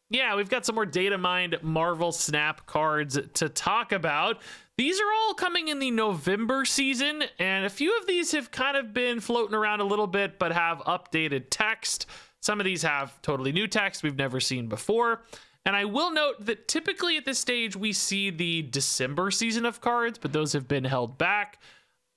Yeah, we've got some more data mined Marvel Snap cards to talk about. These are all coming in the November season, and a few of these have kind of been floating around a little bit, but have updated text. Some of these have totally new text we've never seen before. And I will note that typically at this stage, we see the December season of cards, but those have been held back.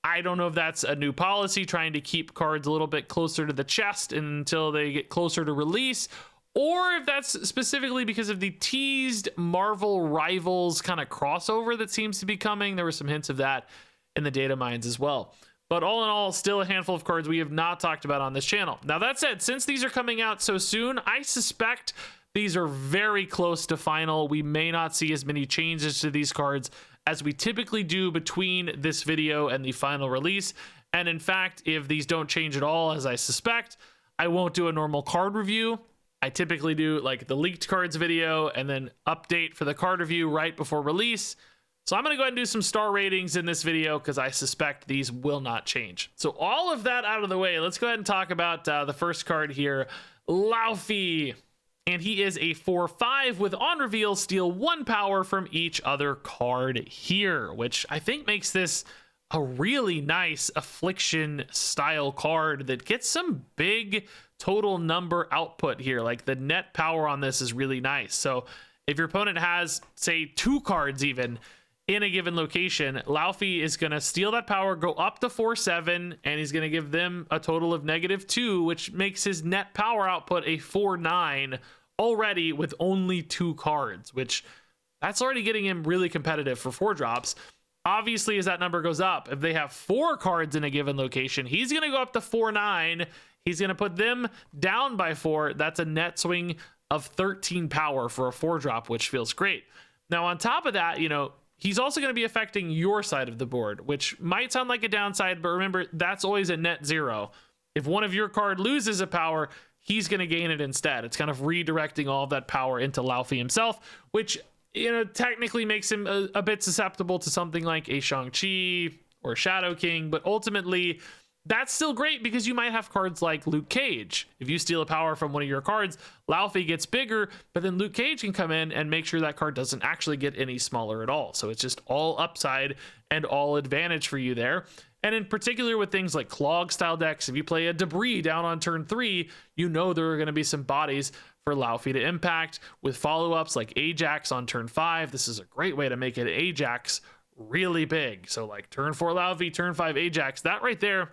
I don't know if that's a new policy, trying to keep cards a little bit closer to the chest until they get closer to release, or if that's specifically because of the teased Marvel Rivals kind of crossover that seems to be coming. There were some hints of that in the data mines as well. But all in all, still a handful of cards we have not talked about on this channel. Now, that said, since these are coming out so soon, I suspect these are very close to final. We may not see as many changes to these cards as we typically do between this video and the final release. And in fact, if these don't change at all, as I suspect, I won't do a normal card review. I typically do like the leaked cards video and then update for the card review right before release. So I'm going to go ahead and do some star ratings in this video because I suspect these will not change. So all of that out of the way, let's go ahead and talk about the first card here, Laufy. And he is a 4/5 with on reveal, steal 1 power from each other card here, which I think makes this a really nice affliction style card that gets some big total number output here. Like the net power on this is really nice. So if your opponent has, say, 2 cards even in a given location, Laufy is going to steal that power, go up to 4/7, and he's going to give them a total of -2, which makes his net power output a 4/9 already with only 2 cards, which that's already getting him really competitive for 4 drops. Obviously, as that number goes up, if they have 4 cards in a given location, he's going to go up to 4/9. He's going to put them down by 4. That's a net swing of 13 power for a 4-drop, which feels great. Now, on top of that, he's also going to be affecting your side of the board, which might sound like a downside, but remember, that's always a net 0. If one of your card loses a power, he's going to gain it instead. It's kind of redirecting all of that power into Laufy himself, which, technically makes him a bit susceptible to something like a Shang-Chi or Shadow King, but ultimately, that's still great because you might have cards like Luke Cage. If you steal a power from one of your cards, Laufy gets bigger, but then Luke Cage can come in and make sure that card doesn't actually get any smaller at all. So it's just all upside and all advantage for you there. And in particular with things like Clog style decks, if you play a Debris down on turn 3, there are going to be some bodies for Laufy to impact. With follow-ups like Ajax on turn 5, this is a great way to make it Ajax really big. So like turn 4 Laufy, turn 5 Ajax, that right there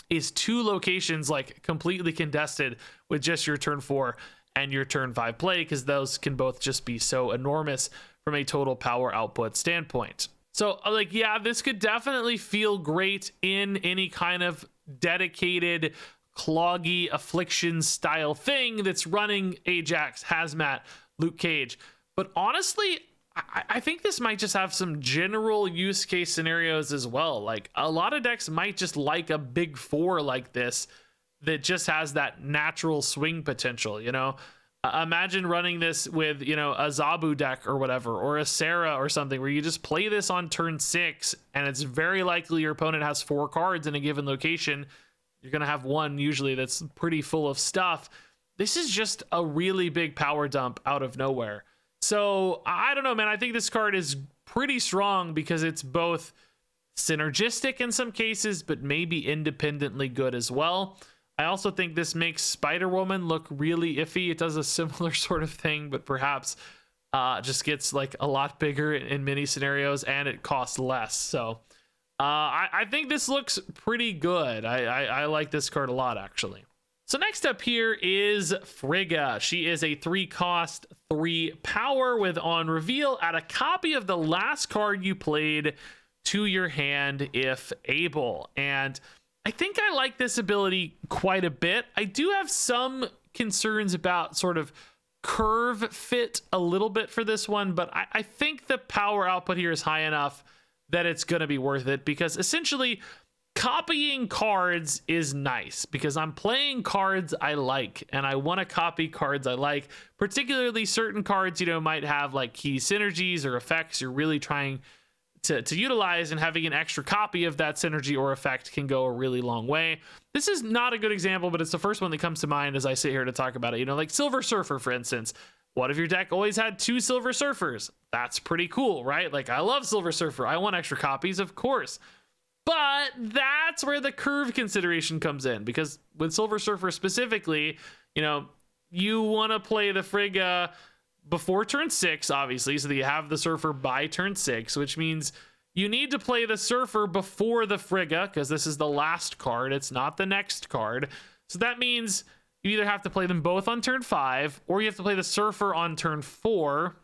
is 2 locations like completely contested with just your turn 4 and your turn 5 play, because those can both just be so enormous from a total power output standpoint. So yeah, this could definitely feel great in any kind of dedicated cloggy affliction style thing that's running Ajax, Hazmat, Luke Cage. But honestly, I think this might just have some general use case scenarios as well. Like a lot of decks might just like a big 4 like this that just has that natural swing potential, Imagine running this with, a Zabu deck or whatever, or a Sarah or something, where you just play this on turn 6, and it's very likely your opponent has 4 cards in a given location. You're going to have one usually that's pretty full of stuff. This is just a really big power dump out of nowhere. So I don't know, man. I think this card is pretty strong because it's both synergistic in some cases, but maybe independently good as well. I also think this makes Spider-Woman look really iffy. It does a similar sort of thing, but perhaps just gets like a lot bigger in many scenarios, and it costs less. So I think this looks pretty good. I like this card a lot, actually. So next up here is Frigga. She is a 3 cost, 3 power with on reveal, add a copy of the last card you played to your hand if able. And I think I like this ability quite a bit. I do have some concerns about sort of curve fit a little bit for this one, but I think the power output here is high enough that it's going to be worth it, because essentially copying cards is nice because I'm playing cards I like and I want to copy cards I like, particularly certain cards, might have like key synergies or effects you're really trying to utilize, and having an extra copy of that synergy or effect can go a really long way. This is not a good example, but it's the first one that comes to mind as I sit here to talk about it. Like Silver Surfer, for instance. What if your deck always had 2 Silver Surfers? That's pretty cool, right? Like, I love Silver Surfer. I want extra copies, of course. But that's where the curve consideration comes in, because with Silver Surfer specifically, you know, you want to play the Frigga before turn 6, obviously, so that you have the Surfer by turn 6, which means you need to play the Surfer before the Frigga, because this is the last card. It's not the next card. So that means you either have to play them both on turn 5, or you have to play the Surfer on turn 4,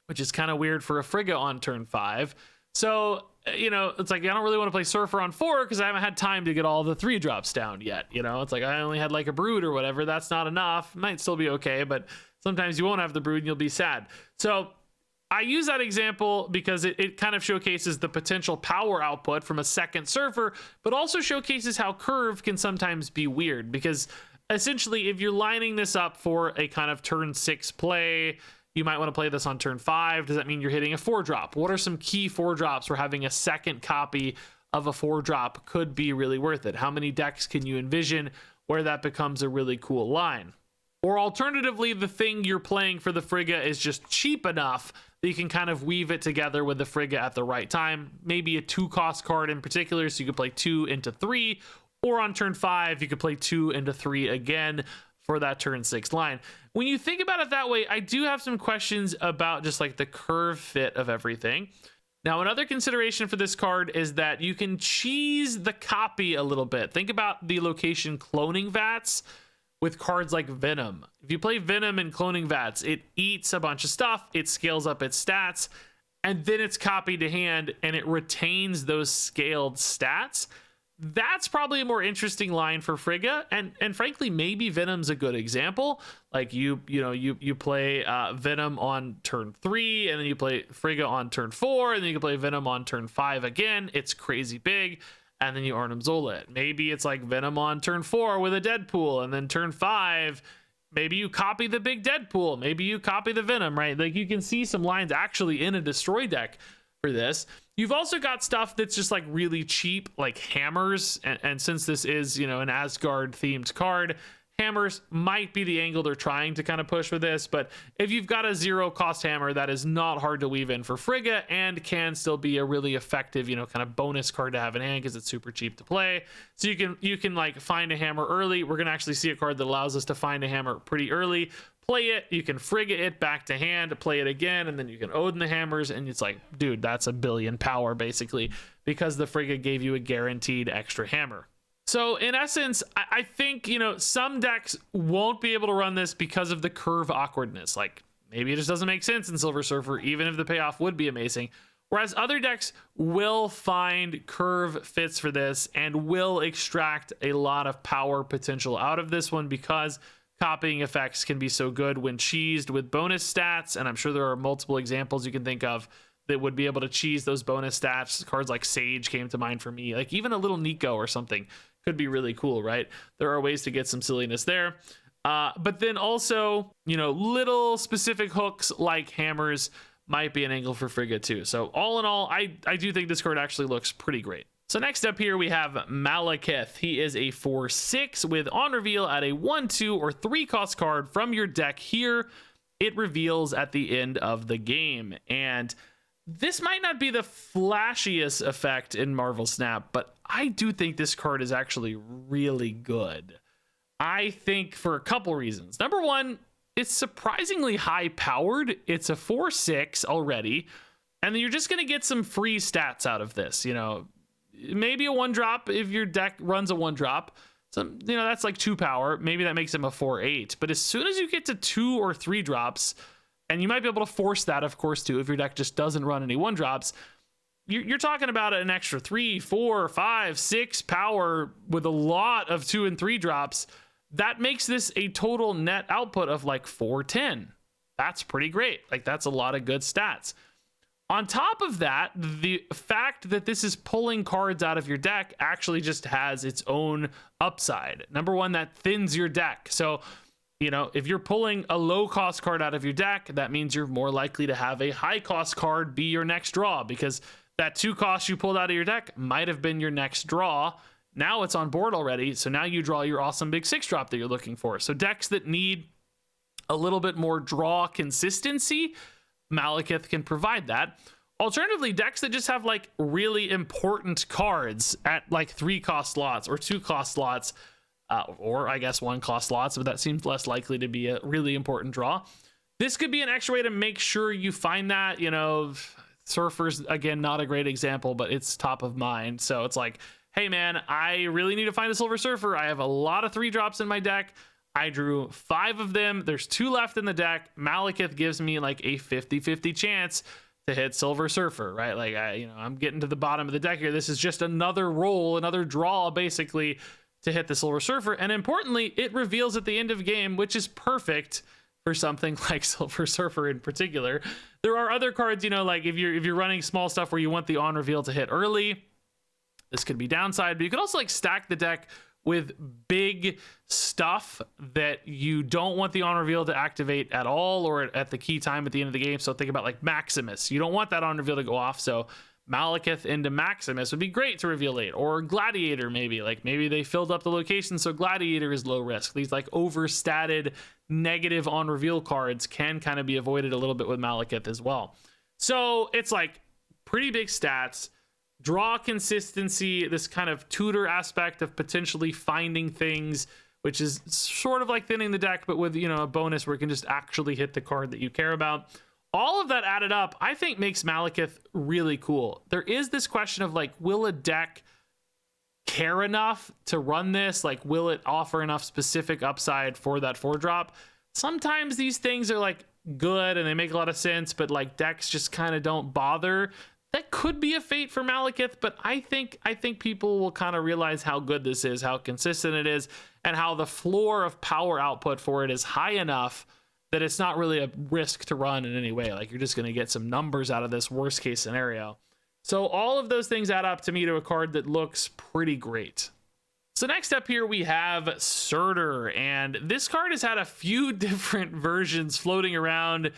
which is kind of weird for a Frigga on turn 5. So, you know, it's like, I don't really want to play Surfer on 4 because I haven't had time to get all the 3 drops down yet. You know, it's like I only had like a Brood or whatever. That's not enough. Might still be okay, but sometimes you won't have the Brood and you'll be sad. So I use that example because it kind of showcases the potential power output from a second Surfer, but also showcases how curve can sometimes be weird, because essentially if you're lining this up for a kind of turn 6 play, you might want to play this on turn 5. Does that mean you're hitting a 4-drop? What are some key 4-drops where having a second copy of a 4-drop could be really worth it? How many decks can you envision where that becomes a really cool line? Or alternatively, the thing you're playing for the Frigga is just cheap enough that you can kind of weave it together with the Frigga at the right time. Maybe a 2-cost card in particular, so you could play 2 into 3, or on turn 5, you could play 2 into 3 again for that turn 6 line. When you think about it that way, I do have some questions about just like the curve fit of everything. Now, another consideration for this card is that you can cheese the copy a little bit. Think about the location cloning vats with cards like Venom. If you play Venom in cloning vats, it eats a bunch of stuff, it scales up its stats, and then it's copied to hand and it retains those scaled stats. That's probably a more interesting line for Frigga, and frankly, maybe Venom's a good example. Like you play Venom on turn 3, and then you play Frigga on turn 4, and then you can play Venom on turn 5 again. It's crazy big, and then you Arnim Zola it. Maybe it's like Venom on turn 4 with a Deadpool, and then turn 5, maybe you copy the big Deadpool, maybe you copy the Venom, right? Like you can see some lines actually in a Destroy deck for this. You've also got stuff that's just like really cheap, like hammers, and since this is, you know, an Asgard themed card, hammers might be the angle they're trying to kind of push with this. But if you've got a 0-cost hammer, that is not hard to weave in for Frigga and can still be a really effective, you know, kind of bonus card to have in hand because it's super cheap to play. So you can like find a hammer early. We're gonna actually see a card that allows us to find a hammer pretty early. Play it, you can Frigga it back to hand, play it again, and then you can Odin the hammers, and it's like, dude, that's a billion power basically, because the Frigga gave you a guaranteed extra hammer. So in essence, I think, you know, some decks won't be able to run this because of the curve awkwardness. Like maybe it just doesn't make sense in Silver Surfer, even if the payoff would be amazing. Whereas other decks will find curve fits for this and will extract a lot of power potential out of this one, because copying effects can be so good when cheesed with bonus stats, and I'm sure there are multiple examples you can think of that would be able to cheese those bonus stats. Cards like Sage came to mind for me. Like even a little Nico or something could be really cool, right? There are ways to get some silliness there. But then also, you know, little specific hooks like hammers might be an angle for Frigga too. So all in all, I do think this card actually looks pretty great. So next up here, we have Malekith. He is a 4/6 with on reveal at a 1, 2, or 3 cost card from your deck here. It reveals at the end of the game. And this might not be the flashiest effect in Marvel Snap, but I do think this card is actually really good. I think for a couple reasons. Number one, it's surprisingly high powered. It's a 4/6 already. And then you're just going to get some free stats out of this, you know. Maybe a 1-drop if your deck runs a 1-drop. So, you know, that's like 2 power. Maybe that makes him a 4/8. But as soon as you get to 2 or 3 drops, and you might be able to force that, of course, too, if your deck just doesn't run any 1-drops, you're talking about an extra 3, 4, 5, 6 power with a lot of 2 and 3 drops. That makes this a total net output of like 410. That's pretty great. Like, that's a lot of good stats. On top of that, the fact that this is pulling cards out of your deck actually just has its own upside. Number one, that thins your deck. So, you know, if you're pulling a low-cost card out of your deck, that means you're more likely to have a high-cost card be your next draw, because that 2 cost you pulled out of your deck might have been your next draw. Now it's on board already, so now you draw your awesome big 6-drop that you're looking for. So decks that need a little bit more draw consistency, Malekith can provide that. Alternatively, decks that just have like really important cards at like 3 cost slots or 2 cost slots, or I guess 1 cost slots, but that seems less likely to be a really important draw. This could be an extra way to make sure you find that. You know, Surfer's, again, not a great example, but it's top of mind. So it's like, hey man, I really need to find a Silver Surfer. I have a lot of 3-drops in my deck. I drew 5 of them. There's 2 left in the deck. Malekith gives me like a 50-50 chance to hit Silver Surfer, right? Like, I'm getting to the bottom of the deck here. This is just another roll, another draw, basically, to hit the Silver Surfer. And importantly, it reveals at the end of game, which is perfect for something like Silver Surfer in particular. There are other cards, like if you're running small stuff where you want the on reveal to hit early, this could be downside, but you could also like stack the deck with big stuff that you don't want the on reveal to activate at all or at the key time at the end of the game. So think about like Maximus. You don't want that on reveal to go off. So Malekith into Maximus would be great to reveal late, or Gladiator maybe. Like maybe they filled up the location, so Gladiator is low risk. These like overstated negative on reveal cards can kind of be avoided a little bit with Malekith as well. So it's like pretty big stats. Draw consistency, this kind of tutor aspect of potentially finding things, which is sort of like thinning the deck, but with, a bonus where it can just actually hit the card that you care about. All of that added up, I think makes Malekith really cool. There is this question of like, will a deck care enough to run this? Like, will it offer enough specific upside for that 4-drop? Sometimes these things are like good and they make a lot of sense, but like decks just kind of don't bother. That could be a fate for Malekith, but I think people will kind of realize how good this is, how consistent it is, and how the floor of power output for it is high enough that it's not really a risk to run in any way. Like, you're just going to get some numbers out of this worst case scenario. So all of those things add up to me to a card that looks pretty great. So next up here we have Surtur, and this card has had a few different versions floating around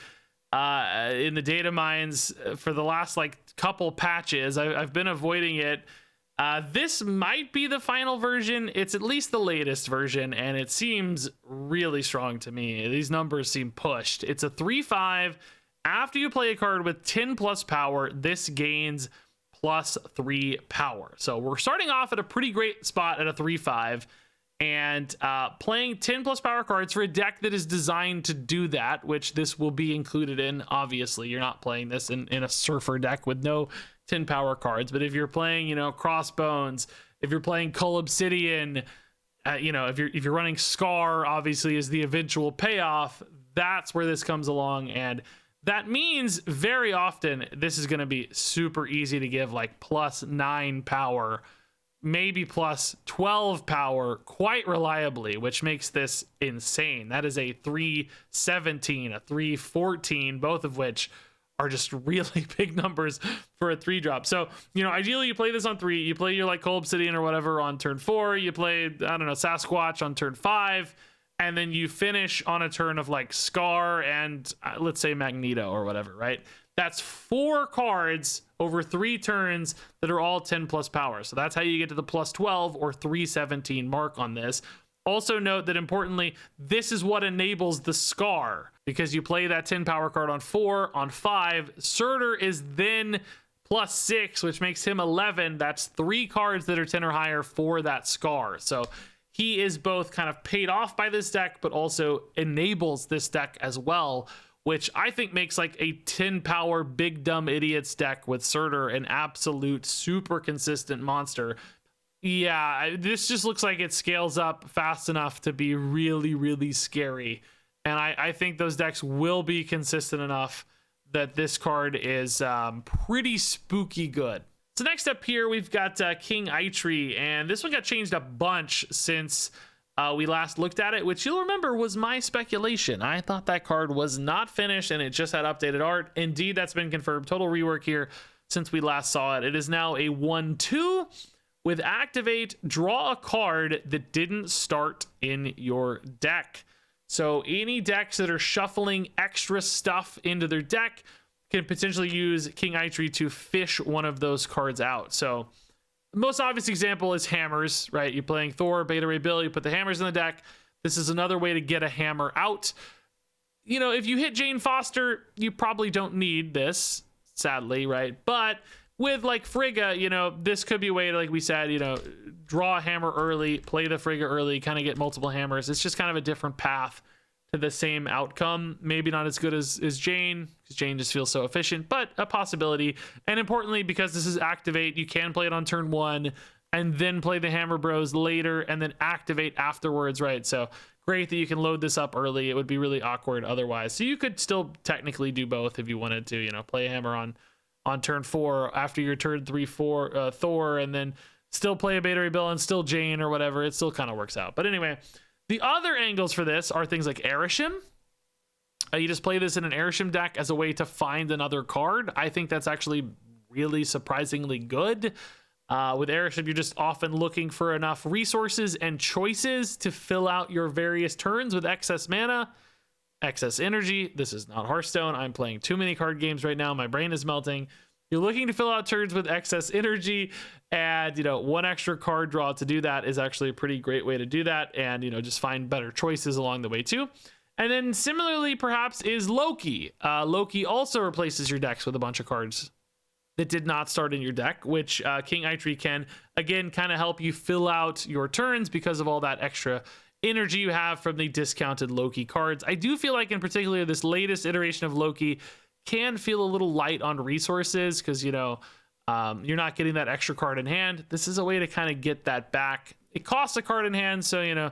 in the data mines for the last like couple patches. I've been avoiding it. This might be the final version. It's at least the latest version, and it seems really strong to me. These numbers seem pushed. It's a 3/5. After you play a card with 10 plus power, this gains plus 3 power. So we're starting off at a pretty great spot at a 3/5. And playing 10 plus power cards for a deck that is designed to do that, which this will be included in. Obviously, you're not playing this in a Surfer deck with no 10 power cards. But if you're playing, Crossbones, if you're playing Cull Obsidian, if you're running Scar, obviously is the eventual payoff. That's where this comes along, and that means very often this is going to be super easy to give like plus 9 power. Maybe plus 12 power quite reliably, which makes this insane. That is a 3/17, a 3/14, both of which are just really big numbers for a 3-drop. So, ideally you play this on 3. You play your like Cull Obsidian or whatever on turn 4. You play, Sasquatch on turn 5. And then you finish on a turn of like Scar and let's say Magneto or whatever, right? That's 4 cards over 3 turns that are all 10 plus power. So that's how you get to the plus 12 or 3/17 mark on this. Also note that importantly, this is what enables the Scar, because you play that 10 power card on 4, on 5. Surtur is then plus 6, which makes him 11. That's 3 cards that are 10 or higher for that Scar. So he is both kind of paid off by this deck, but also enables this deck as well, which I think makes like a 10 power big dumb idiots deck with Surtur an absolute super consistent monster. Yeah, this just looks like it scales up fast enough to be really, really scary. And I think those decks will be consistent enough that this card is pretty spooky good. So next up here, we've got King Eitri, and this one got changed a bunch since we last looked at it, which you'll remember was my speculation. I thought that card was not finished and it just had updated art. Indeed, that's been confirmed. Total rework here since we last saw it. It is now a 1/2 with activate, draw a card that didn't start in your deck. So any decks that are shuffling extra stuff into their deck can potentially use King Eitri to fish one of those cards out. So the most obvious example is hammers, right? You're playing Thor, Beta Ray Bill, you put the hammers in the deck. This is another way to get a hammer out. you know, if you hit Jane Foster, you probably don't need this, sadly, right? But with like Frigga, you know, this could be a way to, like we said, you know, draw a hammer early, play the Frigga early, kind of get multiple hammers. It's just kind of a different path to the same outcome. Maybe not as good as Jane, because Jane just feels so efficient, but a possibility. And importantly, because this is activate, you can play it on turn 1 and then play the Hammer Bros later and then activate afterwards, right? So great that you can load this up early. It would be really awkward otherwise. So you could still technically do both if you wanted to, you know, play a hammer on turn 4 after your turn 3 4 Thor, and then still play a Beta Ray Bill and still Jane or whatever. It still kind of works out. But anyway, the other angles for this are things like Arishem. You just play this in an Arishem deck as a way to find another card. I think that's actually really surprisingly good. With Arishem, you're just often looking for enough resources and choices to fill out your various turns with excess mana, excess energy. This is not Hearthstone. I'm playing too many card games right now. My brain is melting. You're looking to fill out turns with excess energy, and, you know, one extra card draw to do that is actually a pretty great way to do that, and, you know, just find better choices along the way too. And then similarly, perhaps, is Loki. Loki also replaces your decks with a bunch of cards that did not start in your deck, which King Eitri can, again, kind of help you fill out your turns because of all that extra energy you have from the discounted Loki cards. I do feel like, in particular, this latest iteration of Loki can feel a little light on resources because, you know, you're not getting that extra card in hand. This is a way to kind of get that back. It costs a card in hand, so, you know,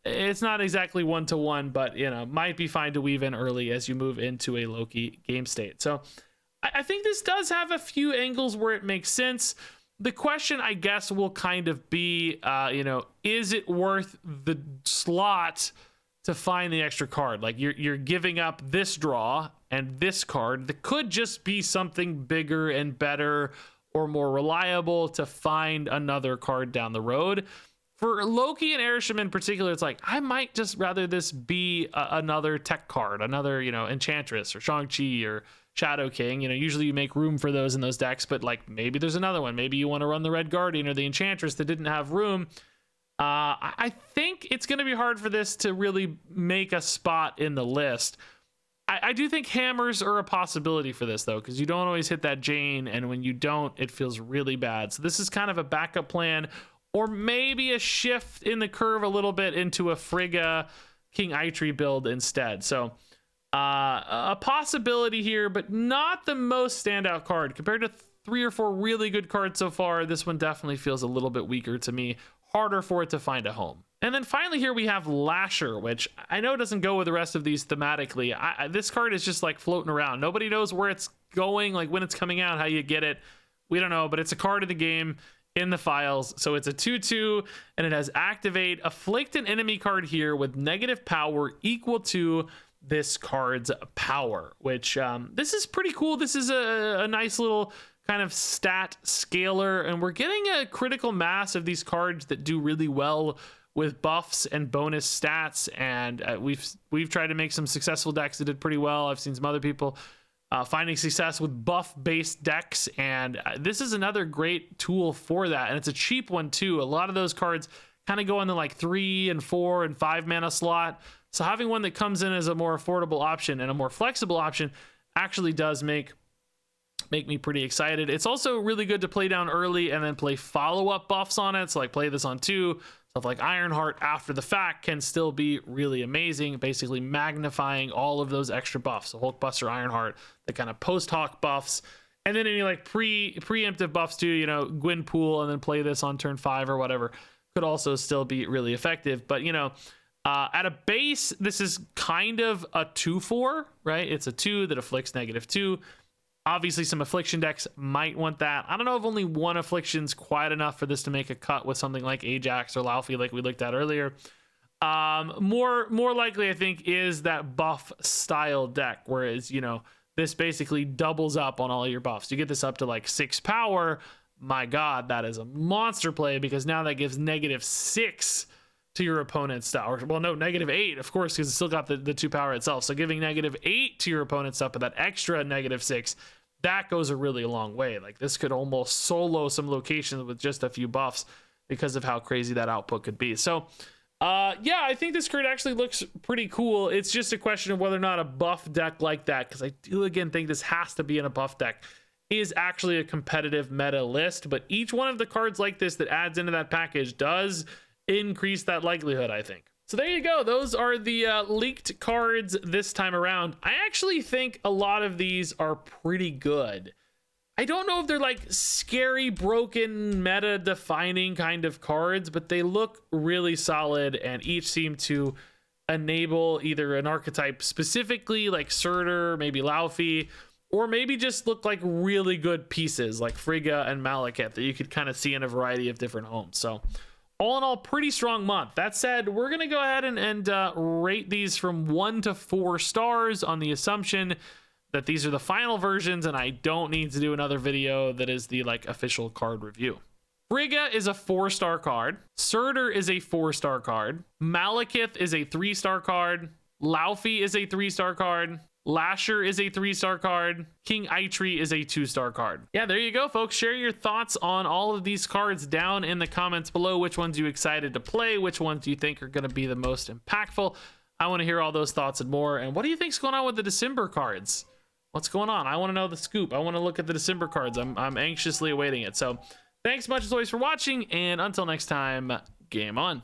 it's not exactly 1-to-1, but, you know, might be fine to weave in early as you move into a Loki game state. So I think this does have a few angles where it makes sense. The question, I guess, will kind of be, you know, is it worth the slot to find the extra card? Like, you're giving up this draw and this card that could just be something bigger and better or more reliable to find another card down the road. For Loki and Arishem in particular, it's like, I might just rather this be another tech card, another, you know, Enchantress or Shang-Chi or Shadow King. You know, usually you make room for those in those decks, but like maybe there's another one. Maybe you want to run the Red Guardian or the Enchantress that didn't have room. I think it's going to be hard for this to really make a spot in the list. I do think hammers are a possibility for this, though, because you don't always hit that Jane, and when you don't, it feels really bad. So this is kind of a backup plan, or maybe a shift in the curve a little bit into a Frigga King Eitri build instead. So a possibility here, but not the most standout card. Compared to 3 or 4 really good cards so far, this one definitely feels a little bit weaker to me. Harder for it to find a home. And then finally here we have Lasher, which I know doesn't go with the rest of these thematically. This card is just like floating around. Nobody knows where it's going, like when it's coming out, how you get it. We don't know, but it's a card of the game in the files. So it's a 2/2, and it has activate. Afflict an enemy card here with negative power equal to this card's power, which this is pretty cool. This is a nice little kind of stat scaler, and we're getting a critical mass of these cards that do really well with buffs and bonus stats, and we've tried to make some successful decks that did pretty well. I've seen some other people finding success with buff based decks, and this is another great tool for that, and it's a cheap one too. A lot of those cards kind of go in the like 3 and 4 and 5 mana slot, so having one that comes in as a more affordable option and a more flexible option actually does make me pretty excited. It's also really good to play down early and then play follow-up buffs on it. So like play this on 2, stuff like Ironheart after the fact can still be really amazing, basically magnifying all of those extra buffs. So Hulkbuster, Ironheart, the kind of post-hoc buffs, and then any like preemptive buffs too, you know, Gwenpool, and then play this on turn 5 or whatever, could also still be really effective. But, you know, at a base, this is kind of a 2/4, right? It's a 2 that afflicts -2. Obviously, some affliction decks might want that. I don't know if only one affliction's quite enough for this to make a cut with something like Ajax or Laufy, like we looked at earlier. More likely, I think, is that buff style deck, whereas, you know, this basically doubles up on all your buffs. You get this up to like 6 power. My God, that is a monster play, because now that gives -6 to your opponent's stuff. Or, well, no, -8, of course, because it's still got the 2 power itself. So giving -8 to your opponent's stuff, but that extra -6, that goes a really long way. Like, this could almost solo some locations with just a few buffs because of how crazy that output could be. So Yeah, I think this card actually looks pretty cool. It's just a question of whether or not a buff deck like that, because I do again think this has to be in a buff deck, is actually a competitive meta list. But each one of the cards like this that adds into that package does increase that likelihood, I think. So there you go. Those are the leaked cards this time around. I actually think a lot of these are pretty good. I don't know if they're like scary, broken, meta defining kind of cards, but they look really solid and each seem to enable either an archetype specifically like Surtur, maybe Laufy, or maybe just look like really good pieces like Frigga and Malekith that you could kind of see in a variety of different homes. So all in all, pretty strong month. That said, we're going to go ahead and rate these from 1 to 4 stars on the assumption that these are the final versions and I don't need to do another video that is the like official card review. Frigga is a 4-star card. Surtur is a 4-star card. Malekith is a 3-star card. Laufy is a 3-star card. Lasher is a 3-star card. King Eitri is a 2-star card. Yeah, there you go, folks. Share your thoughts on all of these cards down in the comments below. Which ones you excited to play? Which ones do you think are going to be the most impactful? I want to hear all those thoughts and more. And what do you think's going on with the December cards? What's going on? I want to know the scoop. I want to look at the December cards. I'm anxiously awaiting it. So thanks much as always for watching, and until next time, game on.